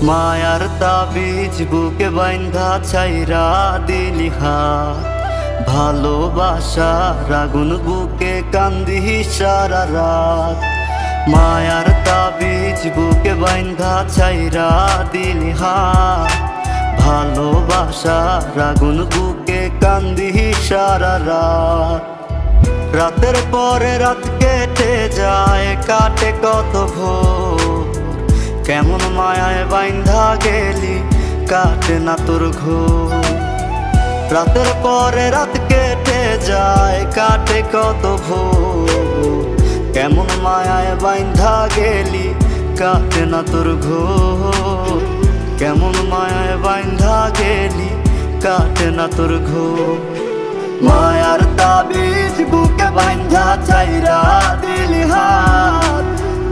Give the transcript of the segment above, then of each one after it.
মায়ার তাবিজ বুকে বাইন্ধা ছাইরা দিলি হাত, ভালোবাসার আগুন বুকে কান্দি সারা রাত। মায়ার তাবিজ বুকে বাইন্ধা ছাইরা দিলি হাত, ভালোবাসার আগুন বুকে কান্দি সারা রাত। রাতের পরে রাত কেটে যায়, কাটে কত ভোর, কেমন মায়ায় বাইন্ধা গেলি কাটে না তোর ঘোর। রাতের পরে রাত কেটে যায়, কাটে কত ভোর, কেমন মায়ায় বাইন্ধা গেলি কাটে না তোর ঘোর। কেমন মায়ায় বাইন্ধা গেলি কাটে না তোর ঘোর। মায়ার তাবিজ বুকে বাইন্ধা ছাইরা দিলি হাত,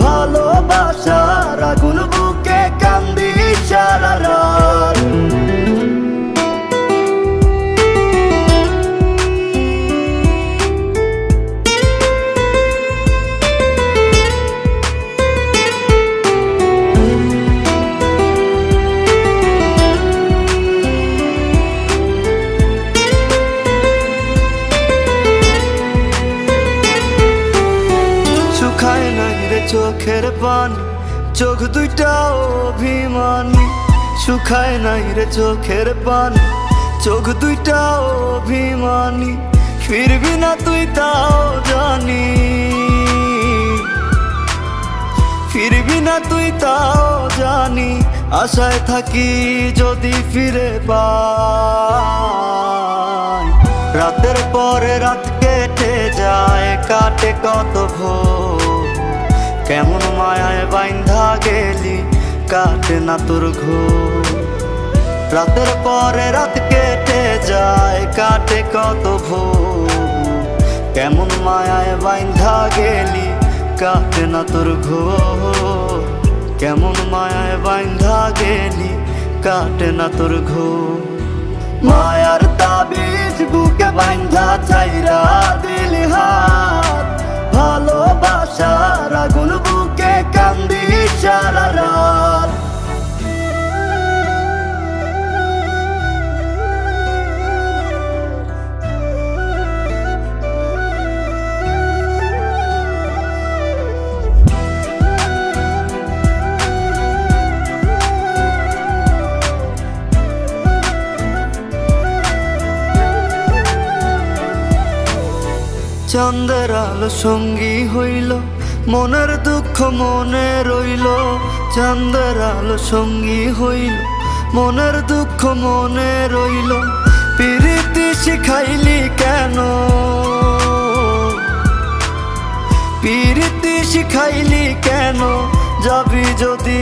ভালোবাসার আগুন বুকে কান্দি সারা রাত। শুকায় নাই রে চোখের পানি, চোখ দুইটা অভিমানী। শুকায় নাই রে চোখের পানি, চোখ দুইটা অভিমানী। ফিরবি না তুই তাও জানি, ফিরবি না তুই তাও জানি। আশায় থাকি যদি ফিরে পাই। রাতের পরে রাত কেটে যায়, কাটে কত ভোর, কেমন মায়ায় বাইন্ধা গেলি কাটে না তোর ঘোর। রাতের পরে রাত কেটে যায়, কাটে কত ভোর, কেমন মায়ায় বাইন্ধা গেলি কাটে না তোর ঘোর। কেমন মায়ায় বাইন্ধা গেলি কাটে না তোর ঘোর। মায়ার তাবিজ বুকে বাইন্ধা ছাইরা দিলি হাত, ভালোবাসার আগুন বুকে কান্দি সারা রাত। চাঁদের আলো সঙ্গী হইল, মনের দুঃখ মনে রইল। চাঁদের আলো সঙ্গী হইল, মনের দুঃখ মনে রইল। প্রীতি শিখাইলি কেন, প্রীতি শিখাইলি কেন, যাবি যদি